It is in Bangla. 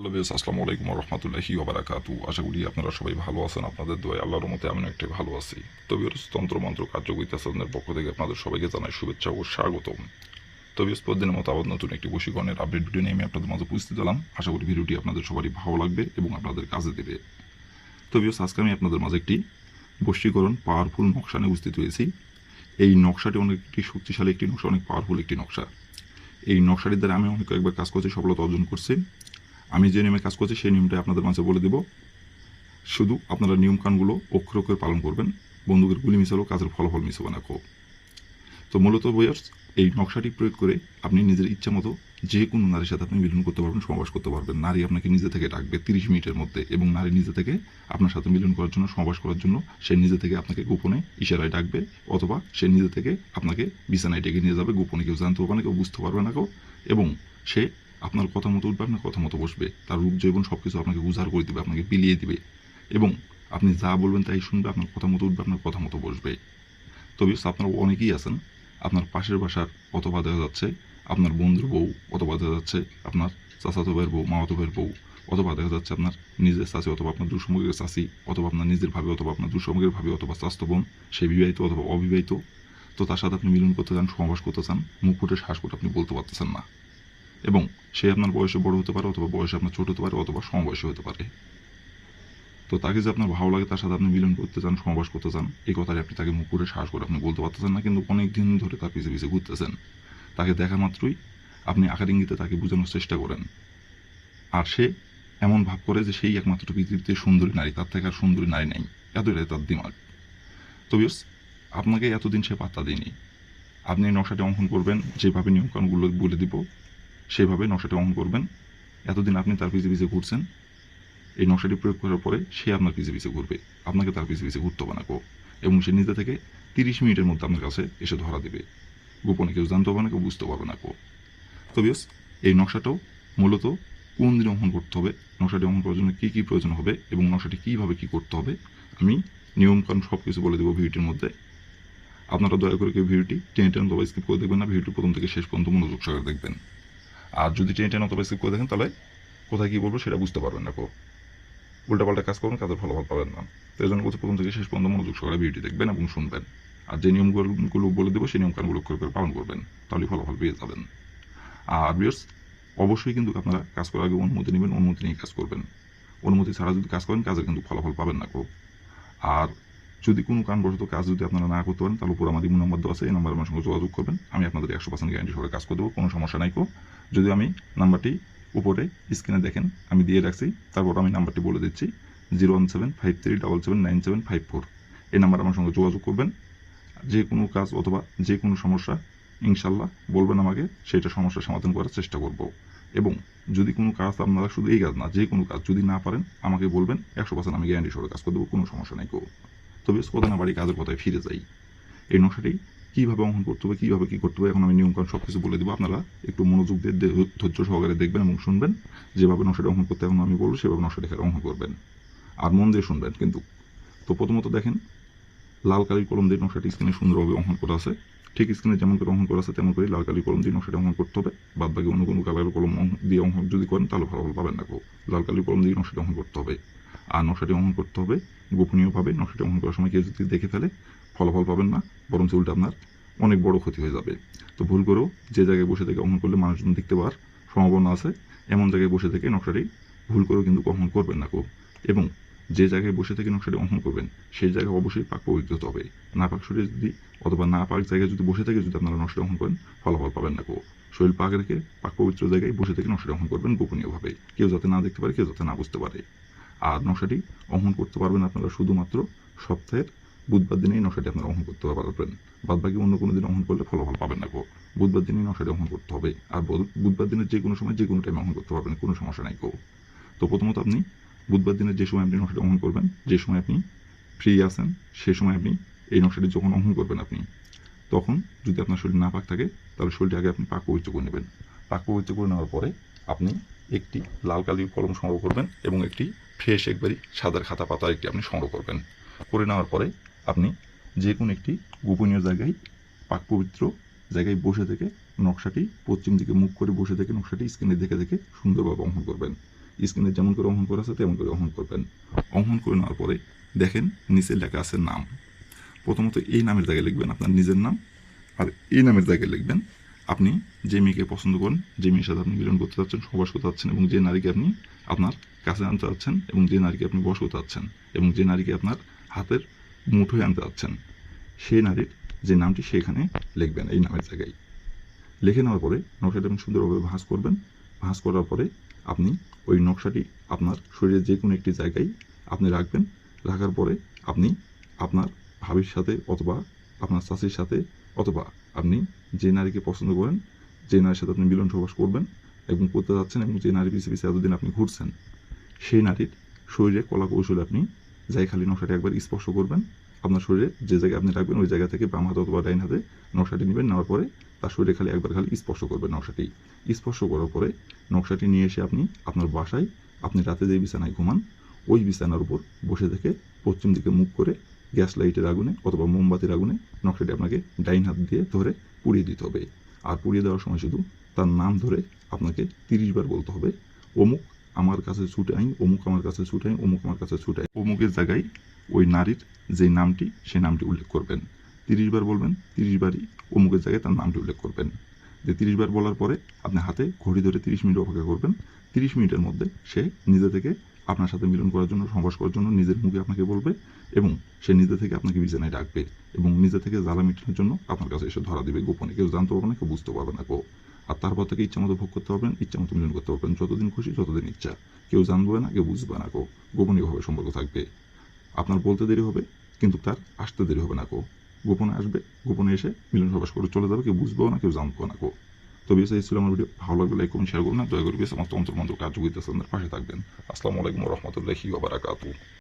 হ্যালো বেশ, আসসালামু আলাইকুম রহমতুল্লাহি ওবারাকাতু। আশা করি আপনারা সবাই ভালো আছেন। আপনাদের দোয়ায় আল্লাহর মতে আমি একটু ভালো আছি। তবে তন্ত্রমন্ত্র কার্যকরিতাদের পক্ষ থেকে আপনাদের সবাইকে জানাই শুভেচ্ছা ও স্বাগতম। তবে প্রতিদিনের মতো আবার নতুন একটি বশীকরণের আপডেট ভিডিও নিয়ে আমি আপনাদের মাঝে উপস্থিত হলাম। আশা করি ভিডিওটি আপনাদের সবারই ভালো লাগবে এবং আপনাদের কাজে দেবে। তবে আজকে আমি আপনাদের মাঝে একটি বশীকরণ পাওয়ারফুল নকশা নিয়ে উপস্থিত হয়েছি। এই নকশাটি অনেক একটি শক্তিশালী একটি নকশা, অনেক পাওয়ারফুল একটি নকশা। এই নকশাটির দ্বারা আমি অনেক কয়েকবার কাজ করছি, সফলতা অর্জন করছি। আমি যে নিয়মে কাজ করছি সেই নিয়মটাই আপনাদের মাঝে বলে দেব। শুধু আপনারা নিয়মকানুনগুলো অক্ষরে অক্ষরে পালন করবেন। বন্দুকের গুলি মিশালেও কাজের ফলাফল মিশবে না। তো মূলত বইয়ার্স, এই নকশাটি প্রয়োগ করে আপনি নিজের ইচ্ছা মতো যে কোনো নারীর সাথে আপনি মিলন করতে পারবেন, সমাবাস করতে পারবেন। নারী আপনাকে নিজে থেকে ডাকবে 30 মিনিটের মধ্যে, এবং নারী নিজে থেকে আপনার সাথে মিলন করার জন্য, সমাবাস করার জন্য সে নিজে থেকে আপনাকে গোপনে ইশারায় ডাকবে, অথবা সে নিজে থেকে আপনাকে বিছানায় ডেকে নিয়ে যাবে। গোপনে কেউ জানতে পারবে না, কেউ বুঝতে পারবে না এবং সে আপনার কথা মতো উঠবে, আপনার কথা মতো বসবে। তার রূপ যৌবন সব কিছু আপনাকে উজাড় করে দিবে, আপনাকে বিলিয়ে দিবে, এবং আপনি যা বলবেন তাই শুনবে, আপনার কথা মতো উঠবে, আপনার কথা মতো বসবে। তবে আপনারা অনেকেই আছেন, আপনার পাশের বাসার অথবা দেখা যাচ্ছে আপনার বন্ধুর বউ, অথবা দেখা যাচ্ছে আপনার চাচাতো ভাইয়ের বউ, মামাতো ভাইয়ের বউ, অথবা দেখা যাচ্ছে আপনার নিজের চাচি, অথবা আপনার দুঃসমগের চাচি, অথবা আপনার নিজের ভাবি, অথবা আপনার দুঃসমগের ভাবি, অথবা স্বাস্থ্য বোন, সে বিবাহিত অথবা অবিবাহিত। তো তার সাথে আপনি মিলন করতে চান, সমাবাস করতে চান, মুখ ফুটে শ্বাস করে আপনি বলতে পারতেছেন না, এবং সে আপনার বয়সে বড় হতে পারে, অথবা বয়সে আপনার ছোট হতে পারে, অথবা সমবয়সী হতে পারে। তো তাকে যে আপনার ভালো লাগে, তার সাথে আপনি মিলন করতে চান, সমাবাস করতে চান, এই কথাটি আপনি তাকে মুখ করে সাহস করে আপনি বলতে পারতেছেন না, কিন্তু অনেক দিন ধরে তার পিছিয়ে পিছিয়ে ঘুরতেছেন। তাকে দেখা মাত্রই আপনি আকার ইঙ্গিতে তাকে বোঝানোর চেষ্টা করেন, আর সে এমন ভাব করে যে সেই একমাত্র পৃথিবীতে সুন্দরী নারী, তার থেকে আর সুন্দরী নারী নেই। এতটাই তার দিমাগ। তো বিয়স, আপনাকে এতদিন সে পাত্তা দেয়নি। আপনি এই নকশাটি অঙ্কন করবেন, যেভাবে নিয়মকানুনগুলো বলে দিব সেভাবে নকশাটি অঙ্কন করবেন। এতদিন আপনি তার পিছিয়ে পিছিয়ে ঘুরছেন, এই নকশাটি প্রয়োগ করার পরে সে আপনার পিছিয়ে পিছিয়ে ঘুরবে, আপনাকে তার পিছিয়ে পিছিয়ে ঘুরতে হবে না এবং সে নিজে থেকে 30 মিনিটের মধ্যে আপনার কাছে এসে ধরা দেবে। গোপনে কেউ জানতে হবে না, কেউ বুঝতে পারবে না তো বিয়স, এই নকশাটাও মূলত কোন দিনে অঙ্কন করতে হবে, নকশাটি অঙ্কন করার জন্য কী কী প্রয়োজন হবে, এবং নকশাটি কীভাবে কী করতে হবে, আমি নিয়মকানুন সব কিছু বলে দেবো ভিডিওটির মধ্যে। আপনারা দয়া করে কেউ ভিডিওটি টেনে টেনে অথবা স্কিপ করে দেখবেন না। ভিডিওটি প্রথম থেকে শেষ পর্যন্ত মনোযোগ সহকারে দেখবেন। আর যদি টেনে টেনে অথবা স্কিপ করে দেখেন, তাহলে কোথায় কী বলবো সেটা বুঝতে পারবেন না উল্টাপাল্টা কাজ করবেন, কাজের ফলাফল পাবেন না। তো এই জন্য বলছি, প্রথম থেকে শেষ পর্যন্ত মনোযোগ সহকারে ভিডিওটি দেখবেন এবং শুনবেন। আর যে নিয়মগুলো বলে দেবো সেই নিয়মকানুনগুলো করে পালন করবেন, তাহলে ফলাফল পেয়ে যাবেন। আর ভিউয়ার্স, অবশ্যই কিন্তু আপনারা কাজ করার আগে অনুমতি নেবেন, অনুমতি নিয়ে কাজ করবেন। অনুমতি ছাড়া যদি কাজ করেন, কাজের কিন্তু ফলাফল পাবেন না আর যদি কোনো কারণবশত কাজ যদি আপনারা না করতে পারেন, তাহলে উপর আমার ইমো নাম্বার দেওয়া আছে, এই নাম্বারে আমার সঙ্গে যোগাযোগ করবেন। আমি আপনাদের 100% গ্যারান্টি সহকারে কাজ করে দেবো, কোনো সমস্যা নাই যদি আমি নাম্বারটি উপরে স্ক্রিনে দেখেন আমি দিয়ে রাখছি, তারপর আমি নাম্বারটি বলে দিচ্ছি, 01753779754। এই নাম্বারে আমার সঙ্গে যোগাযোগ করবেন। যে কোনো কাজ অথবা যে কোনো সমস্যা ইনশাল্লাহ বলবেন আমাকে, সেটা সমস্যার সমাধান করার চেষ্টা করব। এবং যদি কোনো কাজ আপনারা, শুধু এই কাজ না, যে কোনো কাজ যদি না পারেন আমাকে বলবেন, 100% আমি গ্যারান্টি সহকারে কাজ করে দেবো, কোনো সমস্যা নাই তবে কথা না বাড়ি, কাজের কথায় ফিরে যাই। এই নকশাটি কীভাবে অঙ্কন করতে হবে, কীভাবে কী করতে হবে, এখন আমি নিয়মকানুন সব কিছু বলে দেবো। আপনারা একটু মনোযোগ দিয়ে ধৈর্য সহকারে দেখবেন এবং শুনবেন। যেভাবে নকশাটি অঙ্কন করতে এখন আমি বলবো, সেভাবে নকশাটি অঙ্কন করবেন, আর মন দিয়ে শুনবেন কিন্তু। তো প্রথমত দেখেন, লাল কালির কলম দিয়ে নকশাটি স্ক্রিনে সুন্দরভাবে অঙ্কন করা আছে। ঠিক স্ক্রিনে যেমন করে অঙ্কন করা আছে তেমন করে লাল কালির কলম দিয়ে নকশাটি অঙ্কন করতে হবে। বাদ বাকি অন্য কোনো কালারের কলম দিয়ে অঙ্কন যদি করেন, তাহলে ফলাফল পাবেন না লাল কালির কলম দিয়ে নকশাটি অঙ্কন করতে হবে। আর নকশাটি অঙ্কন করতে হবে গোপনীয়ভাবে। নকশাটি অঙ্কন করার সময় কেউ যদি দেখে ফেলে, ফলাফল পাবেন না, বরং উল্টা আপনার অনেক বড় ক্ষতি হয়ে যাবে। তো ভুল করেও যে জায়গায় বসে থেকে অঙ্কন করলে মানুষজন দেখতে পাওয়ার সম্ভাবনা আছে, এমন জায়গায় বসে থেকে নকশাটি ভুল করেও কিন্তু অঙ্কন করবেন না এবং যে জায়গায় বসে থেকে নকশাটি অঙ্কন করবেন, সেই জায়গায় অবশ্যই পাক পবিত্র হতে হবে। না পাক শরীরে যদি, অথবা না পাক জায়গায় যদি বসে থেকে যদি আপনারা নকশাটি অঙ্কন করেন, ফলাফল পাবেন না শরীর পাক রেখে পাক পবিত্র জায়গায় বসে থেকে নকশাটি অঙ্কন করবেন গোপনীয়ভাবে, কেউ যাতে না দেখতে পারে, কেউ যাতে না বুঝতে পারে। আর নকশাটি অঙ্কন করতে পারবেন আপনারা শুধুমাত্র সপ্তাহের বুধবার দিনেই নকশাটি আপনারা অঙ্কন করতে পারবেন। বাদ বাকি অন্য কোনো দিন অঙ্কন করলে ফলাফল পাবেন না বুধবার দিনেই নকশাটি অঙ্কন করতে হবে। আর বুধবার দিনের যে কোনো সময়, যে কোনো টাইমে অঙ্কন করতে পারবেন, কোনো সমস্যা নাই তো প্রথমত আপনি বুধবার দিনের যে সময় আপনি নকশাটি অঙ্কন করবেন, যে সময় আপনি ফ্রি আছেন, সেই সময় আপনি এই নকশাটি যখন অঙ্কন করবেন, আপনি তখন যদি আপনার শরীর না পাক থাকে, তাহলে শরীরটি আগে আপনি পাক পবিত্র করে নেবেন। পাক পবিত্র করে নেওয়ার পরে আপনি একটি লাল কালির কলম সংগ্রহ করবেন এবং একটি ফ্রেশ একবারই সাদার খাতা পাতা একটি আপনি সংগ্রহ করবেন। করে নেওয়ার পরে আপনি যে কোনো একটি গোপনীয় জায়গায়, পাক পবিত্র জায়গায় বসে থেকে নকশাটি পশ্চিম দিকে মুখ করে বসে থেকে নকশাটি স্ক্রিনে দেখে দেখে সুন্দরভাবে অঙ্কন করবেন। স্ক্রিনে যেমন করে অঙ্কন করা আছে তেমন করে অঙ্কন করবেন। অঙ্কন করে নেওয়ার পরে দেখেন নিচে লেখা আছে নাম। প্রথমত এই নামের জায়গায় লিখবেন আপনার নিজের নাম, আর এই নামের জায়গায় লিখবেন আপনি যে মেয়েকে পছন্দ করেন, যে মেয়ের সাথে আপনি মিলন করতে চাচ্ছেন, সহবাস করতে চাচ্ছেন, এবং যে নারীকে আপনি আপনার কাছে আনতে চাচ্ছেন, এবং যে নারীকে আপনি বশ করতে চাচ্ছেন, এবং যে নারীকে আপনার হাতের মুঠোয় আনতে চাচ্ছেন, সেই নারীর যে নামটি সেখানে লিখবেন এই নামের জায়গায়। লিখে নেওয়ার পরে নকশাটি আপনি সুন্দরভাবে ভাঁজ করবেন। ভাঁজ করার পরে আপনি ওই নকশাটি আপনার শরীরের যে কোনো একটি জায়গায় আপনি রাখবেন। রাখার পরে আপনি আপনার ভাবির সাথে অথবা আপনার চাষির সাথে অথবা আপনি যে নারীকে পছন্দ করেন, যে নারীর সাথে আপনি মিলন সহবাস করবেন এবং করতে যাচ্ছেন, এবং যে নারী পিছিয়ে পিছিয়ে এতদিন আপনি ঘুরছেন, সেই নারীর শরীরে কলা কৌশলে আপনি যাই খালি নকশাটি একবার স্পর্শ করবেন। আপনার শরীরে যে জায়গায় আপনি রাখবেন ওই জায়গা থেকে বাম হাতে অথবা ডাইন হাতে নকশাটি নেবেন। নেওয়ার পরে তার শরীরে খালি একবার খালি স্পর্শ করবেন নকশাটি। স্পর্শ করার পরে নকশাটি নিয়ে এসে আপনি আপনার বাসায় আপনি রাতে যে বিছানায় ঘুমান ওই বিছানার উপর বসে থেকে পশ্চিম দিকে মুখ করে গ্যাস লাইটের আগুনে অথবা মোমবাতির আগুনে নকশাটি আপনাকে ডাইন হাত দিয়ে ধরে পুড়িয়ে দিতে হবে। আর পুড়িয়ে দেওয়ার সময় শুধু তার নাম ধরে আপনাকে 30 বার বলতে হবে, অমুক আমার কাছে ছুটে আই, অমুক আমার কাছে ছুটে আই, অমুক আমার কাছে ছুটে আই। অমুকের জায়গায় ওই নারীর যে নামটি সেই নামটি উল্লেখ করবেন। 30 বার বলবেন, 30 বারই অমুকের জায়গায় তার নামটি উল্লেখ করবেন। যে 30 বার বলার পরে আপনি হাতে ঘড়ি ধরে 30 মিনিট অপেক্ষা করবেন। 30 মিনিটের মধ্যে সে নিজে থেকে আপনার সাথে মিলন করার জন্য, সহবাস করার জন্য নিজের মুখে আপনাকে বলবে, এবং সে নিজে থেকে আপনাকে বিছানায় ডাকবে, এবং নিজে থেকে জ্বালা মেটানোর জন্য আপনার কাছে এসে ধরা দিবে গোপনে। কেউ জানতে পারবে না, কেউ বুঝতে পারবে না কেউ। আর তারপর থেকে ইচ্ছা মতো ভোগ করতে পারবেন, ইচ্ছা মতো মিলন করতে পারবেন, যতদিন খুশি যতদিন ইচ্ছা। কেউ জানবে না, কেউ বুঝবে না কেউ। গোপনীয়ভাবে সম্পর্ক থাকবে। আপনার বলতে দেরি হবে কিন্তু তার আসতে দেরি হবে না কেউ। গোপনে আসবে, গোপনে এসে মিলন সহবাস করে চলে যাবে, কেউ বুঝবেও না, কেউ জানবেও না কেউ। তো বিএস এই ছিল আমার ভিডিও। ভালো লাগলে লাইক করুন, শেয়ার করুন, না দয়া করে বিএস আমার তন্ত্র মন্ত্র কার্যকরিতা পাশে থাকবেন। আসসালামু আলাইকুম ওয়া রাহমাতুল্লাহি ওয়া বারাকাতুহু।